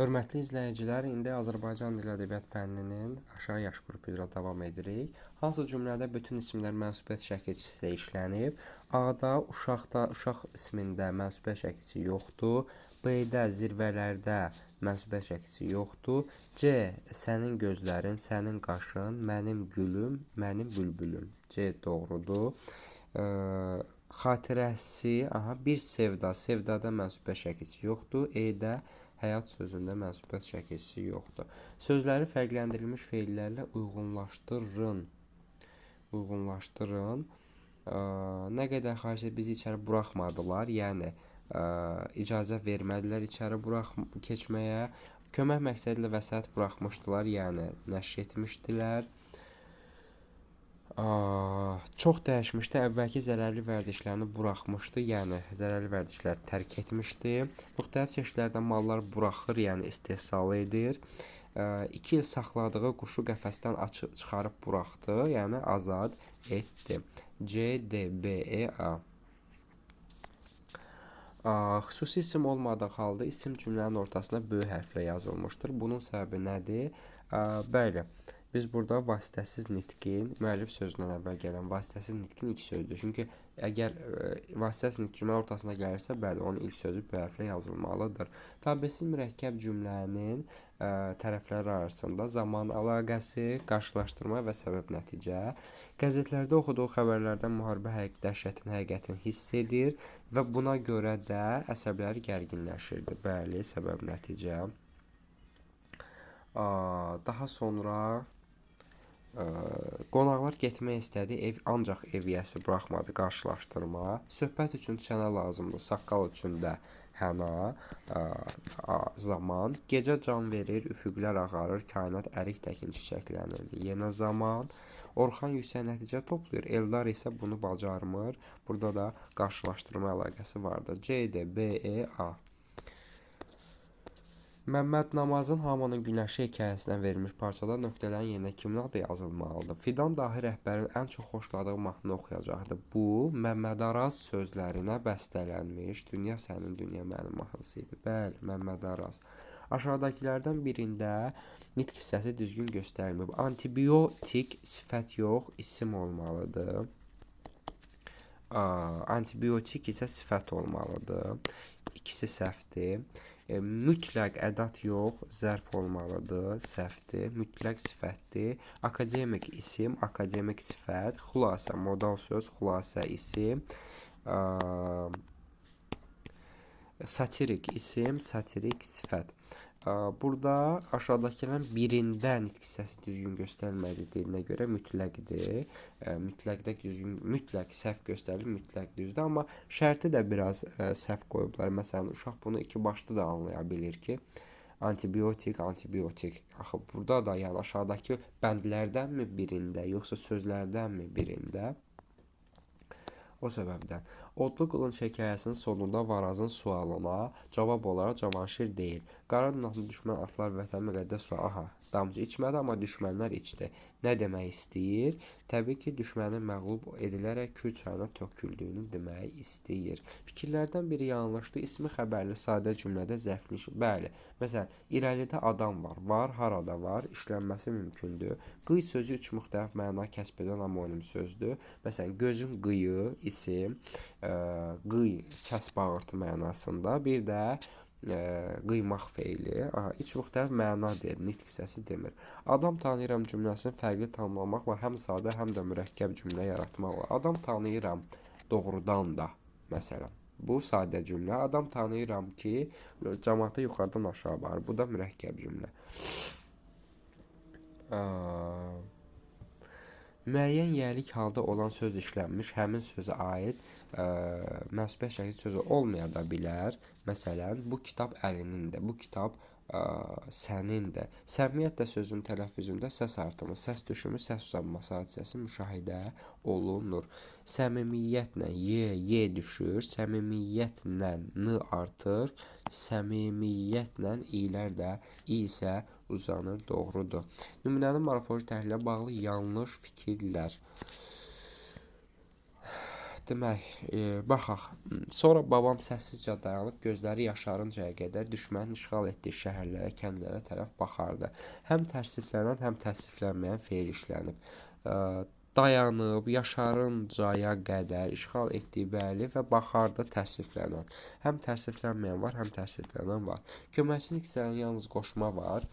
Hörmətli izləyicilər, indi Azərbaycan dili ədəbiyyat fənninin aşağı yaş qrupu üzrə davam edirik. Hansı cümlədə bütün isimlər mənsubiyyət şəkilçisi ilə işlənib? A-da uşaq ismində mənsubiyyət şəkilçisi yoxdur. B-də zirvələrdə mənsubiyyət şəkilçisi yoxdur. C. Sənin gözlərin, sənin qaşın, mənim gülüm, mənim bülbülüm. C doğrudur. Xatirəsi, bir sevda, sevdada mənsubiyyət şəkilçisi yoxdur. E-də həyat sözündə mənsubiyyət şəkilçisi yoxdur. Sözləri fərqləndirilmiş feillərlə uyğunlaşdırın. Nə qədər xahiş edib bizi içəri buraxmadılar, yəni icazə vermədilər içəri keçməyə. Kömək məqsədilə vəsait buraxmışdılar, yəni nəşr etmişdilər. Çox dəyişmişdi, əvvəlki zərərli vərdişlərini buraxmışdı, yəni zərərli vərdişləri tərk etmişdi. Müxtəlif çeşidlərdən mallar buraxır, yəni istehsal edir. 2 il saxladığı quşu qəfəsdən çıxarıb buraxdı, yəni azad etdi. C, D, B, E, A. Xüsusi isim olmadığı halda isim cümlənin ortasına böyük hərflə yazılmışdır. Bunun səbəbi nədir? Bəli. Biz burada vasitəsiz nitqin, müəllif sözündən əvvəl gələn vasitəsiz nitqin ilk sözüdür. Çünki əgər vasitəsiz nitq cümlə ortasına gəlirsə, bəli, onun ilk sözü bu hərflə yazılmalıdır. Tabesiz mürəkkəb cümlənin tərəfləri arasında zaman əlaqəsi, qarşılaşdırma və səbəb-nəticə. Qəzetlərdə oxuduğu xəbərlərdən müharibə dəhşətini, həqiqətini hiss edir və buna görə də əsəbləri gərginləşirdi. Bəli, səbəb-nəticə. Daha sonra qonaqlar getmək istədi, ancaq ev yiyəsi buraxmadı, qarşılaşdırma. Söhbət üçün çənə lazımdır, saqqal üçün də həna, zaman. Gecə can verir, üfüqlər ağarır, kainat ərik təkin çiçəklənirdi. Yenə zaman. Orxan yüksək nəticə toplayır, Eldar isə bunu bacarmır. Burada da qarşılaşdırma əlaqəsi vardır. C, D, B, E, A. Məmməd Namazın Hamanın Günəşi hekayəsindən verilmiş parçada nöqtələrin yerinə kimin adı yazılmalıdır? Fidan dahi rəhbərin ən çox xoşladığı mahnını oxuyacaqdı. Bu, Məmməd Araz sözlərinə bəstələnmiş Dünya sənin, dünya mənim mahnısı idi. Bəli, Məmməd Araz. Aşağıdakilərdən birində nitq hissəsi düzgün göstərilməyib. Antibiotik sifət yox, isim olmalıdır. Antibiotik isə sifət olmalıdır. İkisi səhvdir. Mütləq ədat yox, zərf olmalıdır. Səhvdir. Mütləq sifətdir. Akademik isim, akademik sifət. Xülasə, modal söz, xülasə isim. Satirik isim, satirik sifət. Burada aşağıdakilərin birində nitq hissəsi düzgün göstərilmədiyinə görə mütləqdir. Mütləq səhv göstərilir, mütləq düzdür. Amma şərti də biraz səhv qoyublar. Məsələn, uşaq bunu iki başlı da anlaya bilir ki, antibiotik. Axı, burada da yəni aşağıdakı bəndlərdənmi birində, yoxsa sözlərdənmi birində? O səbəbdən Odlu Qılınc hekayəsinin sonunda Varazın sualına cavab olaraq Cavanşir deyir. Qaranın altında düşmən atlar vətən müqəddəs su. Damcı içmədi, amma düşmənlər içdi. Nə demək istəyir? Təbii ki, düşmənin məğlub edilərək Kür çayına töküldüyünü demək istəyir. Fikirlərdən biri yanlışdır. İsmi xəbərli sadə cümlədə zəifləşir. Bəli. Məsələn, irəlidə adam var. Var, harada var, işlənməsi mümkündür. Qıy sözü üç müxtəlif məna kəsb edən amonim sözdür. Məsələn, gözün qıyı, isim, qıy, səs bağırtı mənasında, bir də qıymaq feili. İç müxtəlif məna deyir, nitq hissəsi demir. Adam tanıyıram cümləsini fərqli tanımlamaqla həm sadə, həm də mürəkkəb cümlə yaratmaq olar. Adam tanıyıram doğrudan da, məsələn. Bu sadə cümlə. Adam tanıyıram ki, cəmaata yuxarıdan aşağı var. Bu da mürəkkəb cümlə. Müəyyən yəlik halda olan söz işlənmiş, həmin sözə aid mənsubiyyət şəkli sözü olmaya da bilər. Məsələn, bu kitab əlinindir, bu kitab sənindir. Səmimiyyət də sözün tələffüzündə səs artımı, səs düşümü, səs uzanması hadisəsi müşahidə olunur. Səmimiyyətlə y düşür, səmimiyyətlə n artır, səmimiyyətlə i'lər də i isə uzanır, doğrudur. Nümunənin morfoloji təhlilə bağlı yanlış fikirlər. demək, baxaq. Sonra babam səssizcə dayanıb gözləri yaşarıncaya qədər düşmənin işğal etdiyi şəhərlərə, kəndlərə tərəf baxardı. Həm təəssüflənən, həm təəssüflənməyən feil işlənib. Dayanıb, yaşarıncaya qədər işğal etdiyi bəli və baxarda təəssüflənən. Həm təəssüflənməyən var, həm təəssüflənən var. Köməkçinin ikisinin yalnız qoşma var.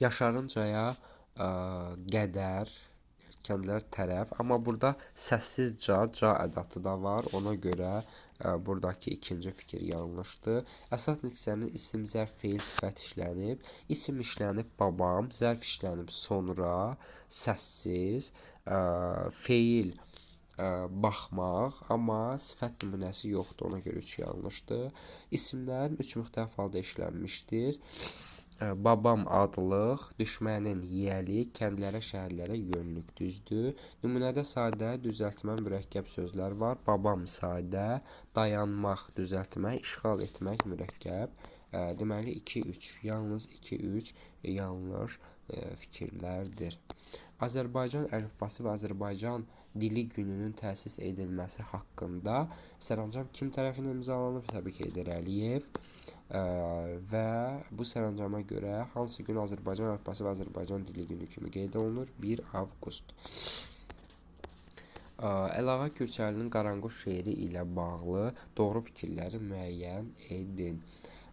Yaşarıncaya qədər kəndlər tərəf, amma burada səssizcə ca ədatı da var. Ona görə buradakı ikinci fikir yanlışdır. Əsas nitqsənin isim, zərf, feil, sifət işlənib. İsim işlənib babam, zərf işlənib sonra, səssiz, feil baxmaq, amma sifət nümunəsi yoxdur. Ona görə 3 yanlışdır. İsimlərin 3 müxtəlif halda işlənmişdir. Babam adlıq, düşmənin yiyəlik, kəndlərə, şəhərlərə yönlük, düzdür. Nümunədə sadə, düzəltmə, mürəkkəb sözlər var. Babam sadə, dayanmaq, düzəltmək, işğal etmək, mürəkkəb. Deməli 2-3, yalnız 2-3 yanlış fikirlərdir. Azərbaycan əlifbası və Azərbaycan dili gününün təsis edilməsi haqqında sərəncam kim tərəfindən imzalanıb? Təbii ki, Heydər Əliyev. Və bu sərəncama görə hansı gün Azərbaycan əlifbası və Azərbaycan dili günü kimi qeyd olunur? 1 avqust. Əlağa Kürçəlinin Qaranquş şeiri ilə bağlı doğru fikirləri müəyyən edin.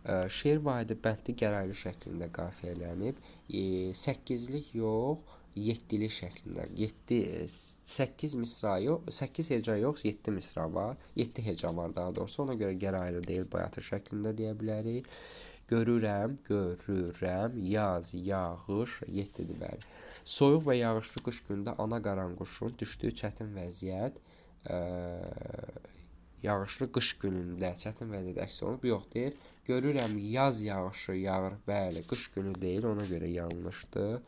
Şeir vahidi bəndli gəraylı şəklində qafiyələnib. 8-lik yox, 7-lik şəklində. 8 misra yox, 8 heca yox, 7 misra var. 7 heca var daha doğrusu. Ona görə gəraylı deyil, bayatı şəklində deyə bilərik. Görürəm, görürəm, yaz, yağış, 7-dir bəli. Soyuq və yağışlı qış günündə ana qaranquşun düşdüyü çətin vəziyyət yağışlı qış günündə çətin vəziyyət əks olunub, yox deyir. Görürəm yaz yağışı yağır, bəli, qış günü deyil, ona görə yanlışdır.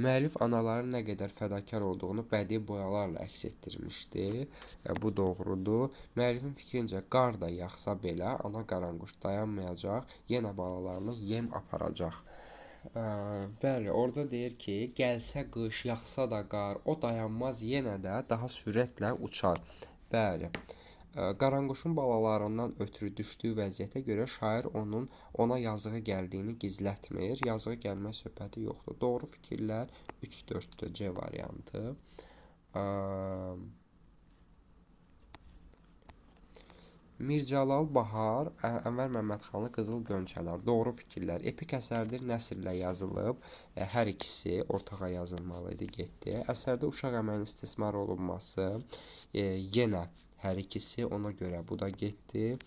Müəllif anaların nə qədər fədakar olduğunu bədii boyalarla əks etdirmişdi. Bu doğrudur. Müəllifin fikrincə qar da yağsa belə ana qaranquş dayanmayacaq, yenə balalarına yem aparacaq. Bəli, orada deyir ki, gəlsə qış, yağsa da qar, o dayanmaz, yenə də daha sürətlə uçar. Bəli, qaranquşun balalarından ötürü düşdüyü vəziyyətə görə şair ona yazığı gəldiyini gizlətmir. Yazığı gəlmə söhbəti yoxdur. Doğru fikirlər 3-4-dür, C variantı. Mircəlal Bahar, Ənvər Məmmədxanlı Qızıl Gönçələr. Doğru fikirlər. Epik əsərdir, nəsrlə yazılıb. Hər ikisi ortağa yazılmalı idi, getdi. Əsərdə uşaq əməyinin istismar olunması, yenə hər ikisi, ona görə bu da getdi.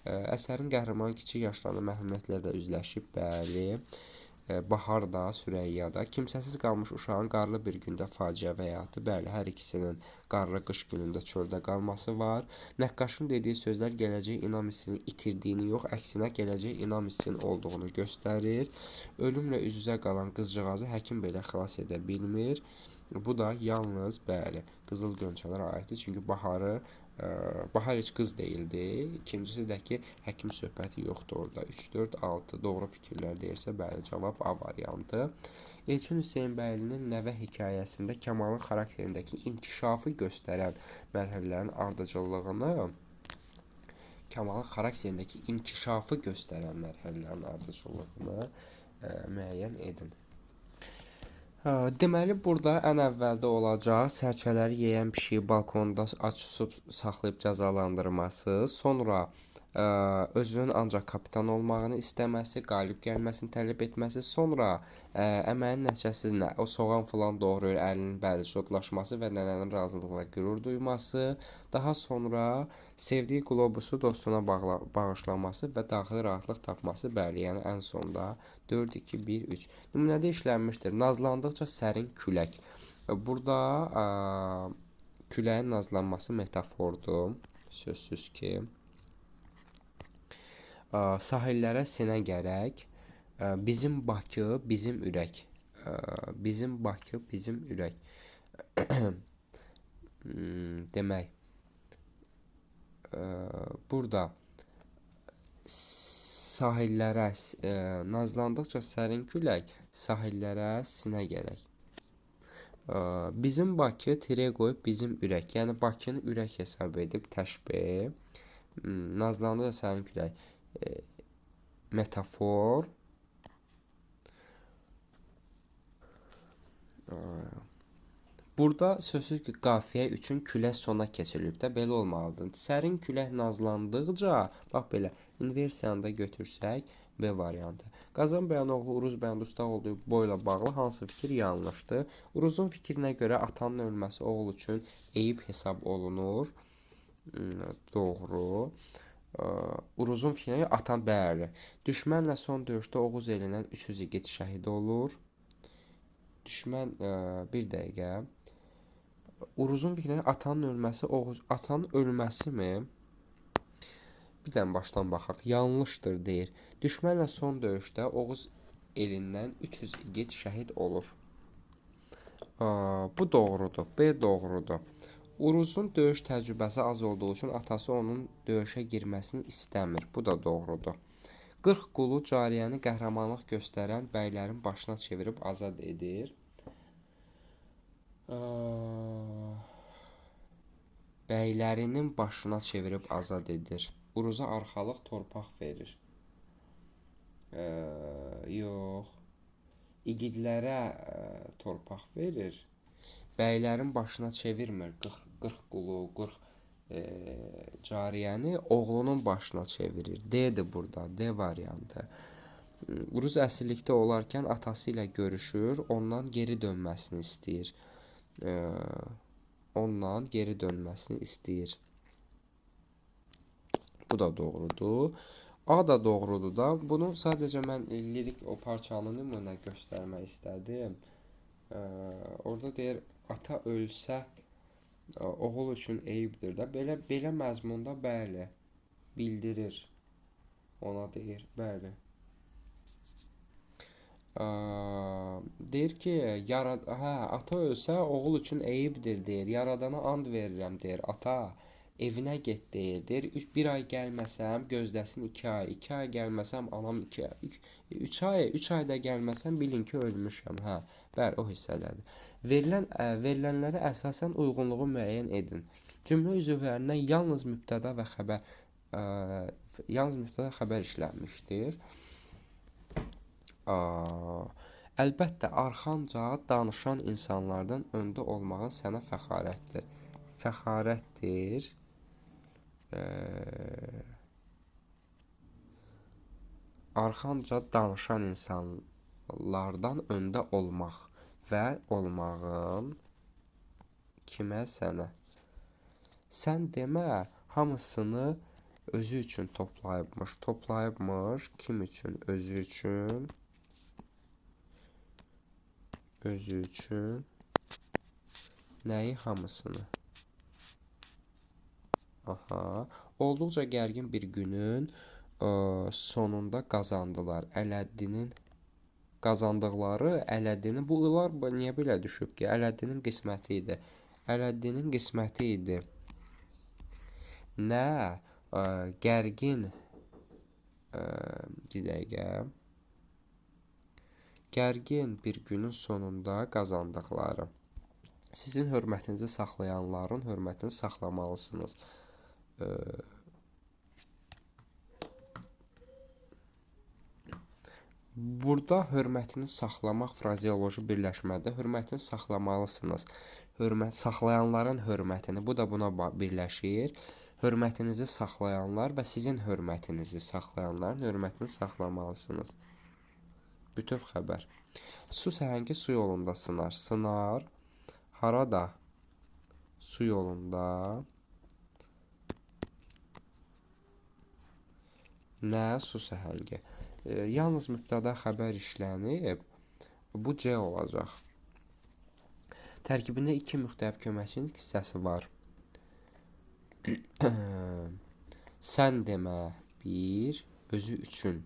Əsərin qəhrəmanı kiçik yaşlarında məhrumiyyətlərlə üzləşib, bəli. Bahar da, Sürəyya da. Kimsəsiz qalmış uşağın qarlı bir gündə faciəvi həyatı, bəli, hər ikisinin qarlı qış günündə çöldə qalması var. Nəqqaşın dediyi sözlər gələcək inam hissini itirdiyini yox, əksinə gələcək inam hissinin olduğunu göstərir. Ölümlə üz-üzə qalan qızcığazı həkim belə xilas edə bilmir. Bu da yalnız, bəli, Qızıl Gönçələr aiddir, çünki Bahar heç qız deyildi. İkincisi də ki, həkim söhbəti yoxdur orada. 3-4-6 doğru fikirlər deyirsə, bəli, cavab A variantı. Elçin Hüseynbəylinin Nəvə hekayəsində Kamalın xarakterindəki inkişafı göstərən mərhələlərin ardıcıllığını müəyyən edin. Deməli, burada ən əvvəldə olacaq sərçələri yeyən pişiyi balkonda açıb saxlayıb cəzalandırması, sonra özünün ancaq kapitan olmağını istəməsi, qalib gəlməsini tələb etməsi, sonra əməyin nəticəsiz o soğan filan doğrayır, əlinin bəzi şodlaşması və nənənin razılığına qürur duyması, daha sonra sevdiyi qlobusu dostuna bağışlaması və daxili rahatlıq tapması, bəli, yəni ən sonda 4-2-1-3. Nümunədə işlənmişdir. Nazlandıqca sərin külək. Burada küləyin nazlanması metafordur, sözsüz ki. Sahillərə sinə gərək, bizim Bakı, bizim ürək. Bizim Bakı, bizim ürək. Demək, burada sahillərə nazlandıqca sərin külək, sahillərə sinə gərək. Bizim Bakı tire qoyub bizim ürək. Yəni Bakını ürək hesab edib təşbeh. Nazlandı da sənin külək. Metafor. Burada sözsüz ki, qafiyə üçün külək sona keçirilib də belə olmalıdır. Sərin külək nazlandıqca, bax belə, inversiyanı da götürsək, B variantı. Qazan Bəyanoğlu Uruz bəyan dustaq olduğu boyla bağlı hansı fikir yanlışdır? Uruzun fikrinə görə atanın ölməsi oğul üçün eyib hesab olunur. Doğru. Uruzun fikrinə görə atan bəli. Düşmənlə son döyüşdə Oğuz elindən 300 igid şəhid olur. Düşmən bir dəqiqə. Uruzun fikrinə atanın ölməsi, atanın ölməsi mi? Bir dənə başdan baxaq. Yanlışdır deyir. Düşmənlə son döyüşdə Oğuz elindən 300 igid şəhid olur. Bu doğrudur. B doğrudur. Uruzun döyüş təcrübəsi az olduğu üçün atası onun döyüşə girməsini istəmir. Bu da doğrudur. 40 qulu cariyəni qəhrəmanlıq göstərən bəylərin başına çevirib azad edir. Bəylərinin başına çevirib azad edir. Uruza arxalıq torpaq verir. Yox. İgidlərə torpaq verir. Bəylərin başına çevirmir. 40 qulu, 40 cariyəni oğlunun başına çevirir. D'dir burada. D variantı. Uruz əsirlikdə olarkən atası ilə görüşür, ondan geri dönməsini istəyir. Ondan geri dönməsini istəyir. Bu da doğrudur. A da doğrudur da. Bunu sadəcə mən lirik o parçanı nümunə göstərmək istədim. Orada deyir, ata ölsə oğul üçün eyibdir də. Belə məzmunda bəli bildirir. Ona deyir, bəli. Deyir ki, ata ölsə oğul üçün eyibdir deyir. Yaradana and verirəm deyir. Ata evinə get deyir. 1 ay gəlməsəm gözləsin 2 ay. 2 ay gəlməsəm anam 2 ay. 3 ay, 3 ayda gəlməsəm bilin ki ölmüşəm. Bəli, o hissədədir. Verilənlərə əsasən uyğunluğu müəyyən edin. Cümlə üzvlərindən yalnız mübtəda və xəbər işlənmişdir. Əlbəttə, arxanca danışan insanlardan öndə olmağın sənə fəxarətdir. Fəxarətdir. Arxanca danışan insanlardan öndə olmaq və olmağın kimə sənə. Sən demə, hamısını özü üçün toplayıbmış. Toplayıbmış, kim üçün? Özü üçün. Özü üçün. Nəyi hamısını? Olduqca gərgin bir günün sonunda qazandılar. Ələddinin qazandıqları Ələddinin, bunlar niyə belə düşüb ki? Ələddinin qisməti idi. Ələddinin qisməti idi. Nə? Gərgin bir dəqiqə. Gərgin bir günün sonunda qazandıqları. Sizin hörmətinizi saxlayanların hörmətini saxlamalısınız. Burada hörmətini saxlamaq frazeoloji birləşmədə hörmətini saxlamalısınız. Saxlayanların hörmətini, bu da buna birləşir. Hörmətinizi saxlayanlar və sizin hörmətinizi saxlayanların hörmətini saxlamalısınız. Bütöv xəbər. Su səhəngi su yolunda sınar. Sınar. Harada? Su yolunda. Nə? Su səhəngi. Yalnız mübtəda xəbər işlənib. Bu C olacaq. Tərkibində 2 müxtəlif köməkçinin hissəsi var. Sən demə 1, özü üçün.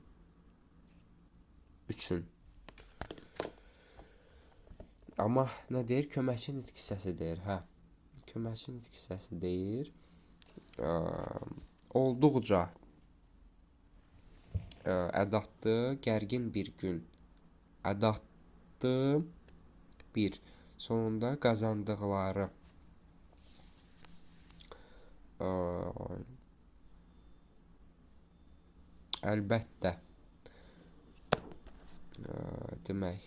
Amma nə deyir? Köməkçi nitq hissəsi deyir. Köməkçi nitq hissəsi deyir. Olduqca ədatlı, gərgin bir gün. Ədatlı bir. sonunda qazandıqları ə, əlbəttə demək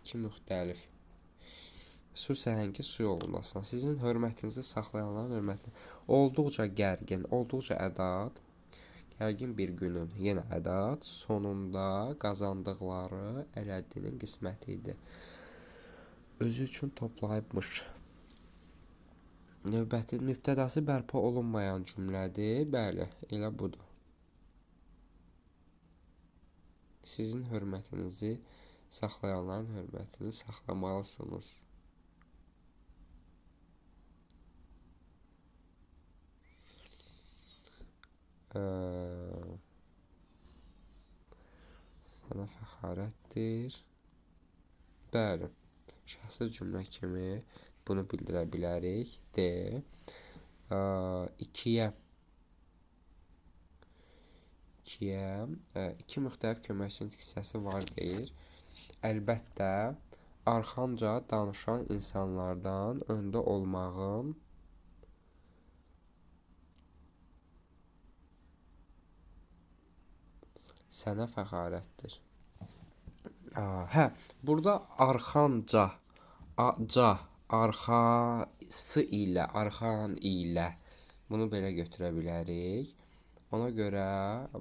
ki, müxtəlif su səhəngi su yolundasın. Sizin hörmətinizi saxlayanların hörmətini olduqca gərgin, olduqca ədat, gərgin bir günün yenə ədat, sonunda qazandıqları Ələddinin qisməti idi. Özü üçün toplayıbmış. Növbəti mübtədası bərpa olunmayan cümlədir. Bəli, elə budur. Sizin hörmətinizi saxlayanların hörmətini saxlamalısınız. Sənə fəxarətdir. Bəli, şəxsi cümlə kimi bunu bildirə bilərik. D. 2-yə 2 müxtəlif köməkçinin hissəsi var deyir. Əlbəttə, arxamca danışan insanlardan öndə olmağım sənə fəxarətdir. Hə, burada arxanca, arxası ilə, arxan ilə bunu belə götürə bilərik. Ona görə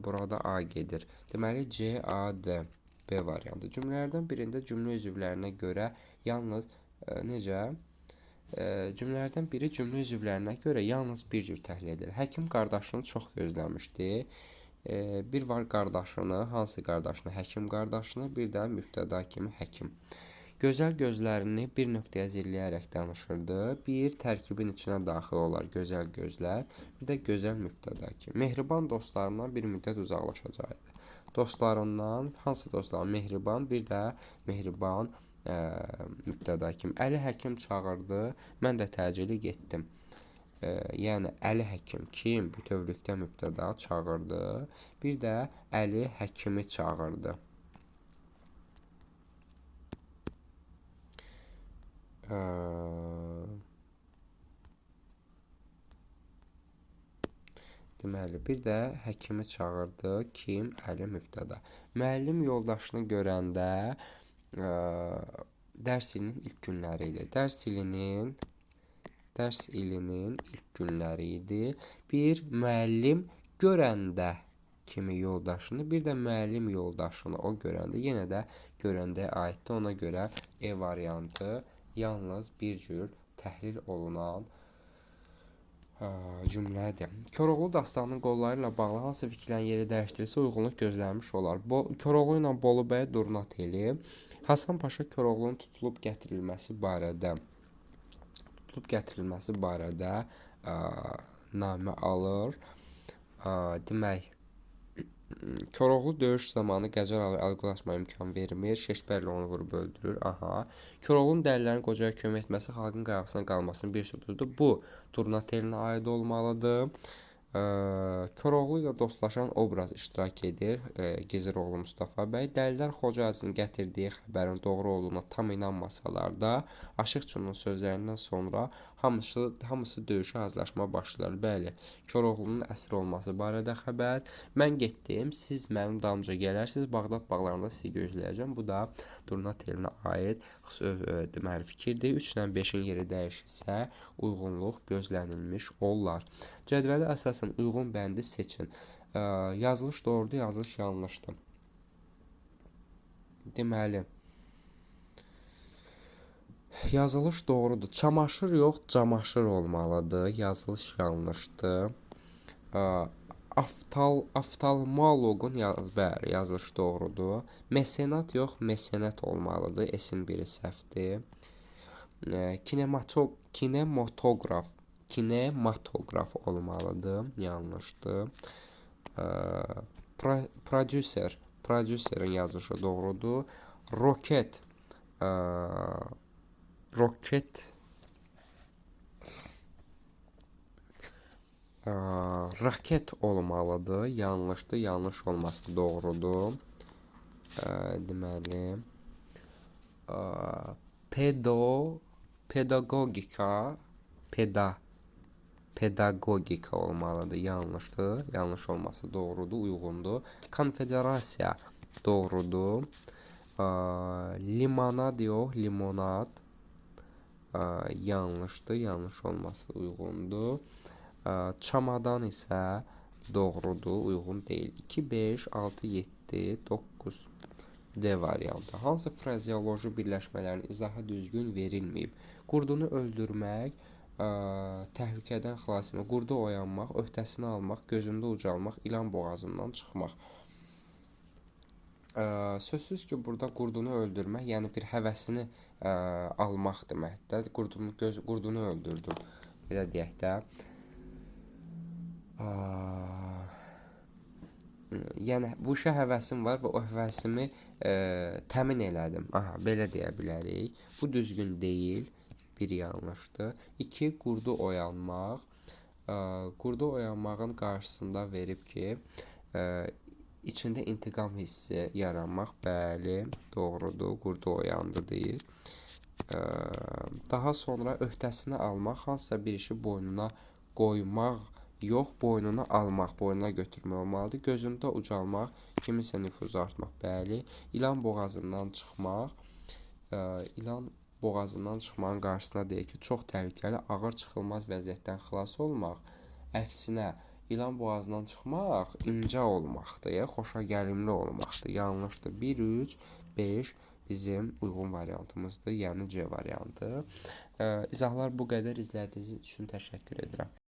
burada A gedir. Deməli, C, A, D, B variantı. Cümlələrdən birində cümlə üzvlərinə görə yalnız necə? Cümlələrdən biri cümlə üzvlərinə görə yalnız bir cür təhlil edilir. Həkim qardaşını çox gözləmişdi. Bir var qardaşını, hansı qardaşını? Həkim qardaşını, bir də mübtəda kimi həkim. Gözəl gözlərini bir nöqtəyə zilləyərək danışırdı. Bir tərkibin içinə daxil olar gözəl gözlər, bir də gözəl mübtəda kimi. Mehriban dostlarından bir müddət uzaqlaşacaqdı. Dostlarından, hansı dostlar? Mehriban, bir də mehriban mübtəda kimi. Əli həkim çağırdı, mən də təcili getdim. Yəni, Əli həkim kim? Bütövlükdə mübtəda çağırdı. Bir də Əli həkimi çağırdı. Deməli, bir də həkimi çağırdı. Kim? Əli mübtəda. Müəllim yoldaşını görəndə dərs ilinin ilk günləri idi. Dərs ilinin ilk günləri idi. Bir müəllim görəndə kimi yoldaşını, bir də müəllim yoldaşını o görəndə, yenə də görəndəyə aiddir. Ona görə E variantı yalnız bir cür təhlil olunan cümlədir. Koroğlu dastanının qolları ilə bağlı hansı fikirlərin yeri dəyişdirilsə uyğunluq gözlənmiş olar. Koroğlu ilə Bolu bəy Durnat eli Hasan Paşa Koroğlunun tutulub gətirilməsi barədə namə alır. Demək, Koroğlu döyüş zamanı Qəcar alı əlqılaşma imkan vermir. Şeşbərli onu vurub öldürür. Koroğlunun dəlilərin qocaya kömək etməsi xalqın qayğısına qalmasının bir sübutudur. Bu, Durnat elinə aid olmalıdır. Koroğlu ilə dostlaşan obraz iştirak edir. Giziroğlu Mustafa bəy. Dəlilər Xoca Əzizin gətirdiyi xəbərin doğru olduğuna tam inanmasalar da, Aşıqçının sözlərindən sonra hamısı döyüşə hazırlaşma başlar. Bəli, Koroğlunun əsir olması barədə xəbər. Mən getdim, siz mənim damca gələrsiniz, Bağdad bağlarında sizi gözləyəcəm. Bu da Durnat elinə aid deməli fikirdir. 3-dən 5-in yeri dəyişirsə, uyğunluq gözlənilmiş olar. Cədvələ əsasən uyğun bəndi seçin. Yazılış doğrudur, yazılış yanlışdır. Deməli, yazılış doğrudur. Çamaşır yox, camaşır olmalıdır. Yazılış yanlışdır. Oftalmoloqun yazılış doğrudur. Mesenat yox, mesenat olmalıdır. Esin biri səhvdir. Kinematograf olmalıdır. Yanlışdır. Prodüserin yazılışı doğrudur. Raket olmalıdır. Yanlışdır. Yanlış olması doğrudur. Deməli, Pedagogika, pedagogika olmalıdır. Yanlışdır. Yanlış olması doğrudur, uyğundur. Konfederasiya doğrudur. Limonad yox, limonad yanlışdır. Yanlış olması uyğundur. Çamadan isə doğrudur, uyğun deyil. 2, 5, 6, 7, 9 D variantı. Hansı frazeoloji birləşmələrin izahı düzgün verilməyib? Qurdunu öldürmək, təhlükədən xilas etmək, qurdu oyanmaq, öhdəsini almaq, gözündə ucalmaq, ilan boğazından çıxmaq. Sözsüz ki, burada qurdunu öldürmək, yəni bir həvəsini almaq deməkdir. Qurdunu öldürdüm, belə deyək də. Yəni bu işə həvəsim var və o həvəsimi təmin elədim. Aha, belə deyə bilərik. Bu düzgün deyil. Bir yanlışdır. 2. Qurdu oyanmaq. Qurdu oyanmağın qarşısında verib ki, içində intiqam hissi yaranmaq. Bəli, doğrudur. Qurdu oyandı deyir. Daha sonra öhdəsini almaq, hansısa bir işi boynuna qoymaq yox, boynuna almaq, boynuna götürmək olmalıdır. Gözündə ucalmaq, kiminsə nüfuzu artmaq, bəli. İlan boğazından çıxmaq, ilan boğazından çıxmağın qarşısına deyir ki, çox təhlükəli, ağır çıxılmaz vəziyyətdən xilas olmaq. Əksinə, ilan boğazından çıxmaq incə olmaqdır, xoşagəlimli olmaqdır. Yanlışdır. 1, 3, 5 bizim uyğun variantımızdır, yəni C variantı. İzahlar bu qədər. İzlədiyiniz üçün təşəkkür edirəm.